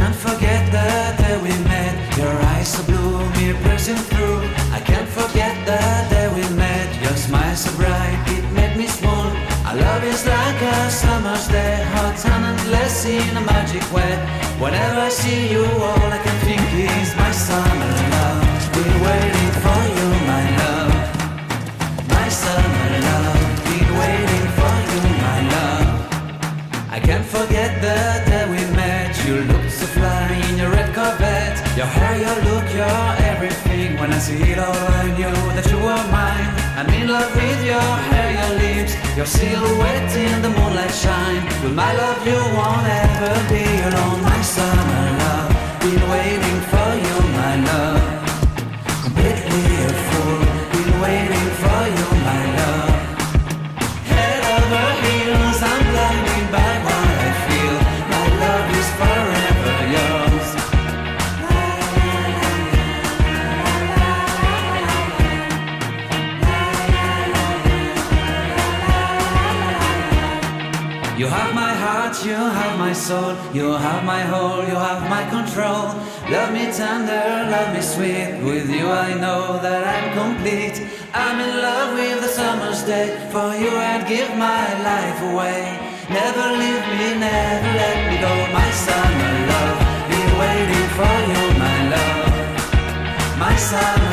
can't forget the day we met. Your eyes so blue, me piercing through. I can't forget the day we met. Your smile so bright, it made me swoon. Our love is like a summer's day, hot and endless in a magic way. Whenever I see you, all I can think is my summer love. Been waiting for you, my love. My summer love. Been waiting for you, my love. I can't forget the day we met. You looked so fly in your red Corvette. Your hair, your look, your everything. When I see it all, I knew that you were mine. I'm in love with your hair, your lips, your silhouette in the moonlight shine. With my love you won't ever be alone. My summer love, been waiting for you, my love. Completely a fool, been waiting for you, my love. Head over heels, I'm blinded by what I feel. My love is forever yours. You have my heart, you have my soul, you have my whole, you have my control. Love me tender, love me sweet, with you I know that I'm complete. I'm in love with the summer's day, for you I'd give my life away. Never leave me, never let me go, my summer love. Been waiting for you, my love. My summer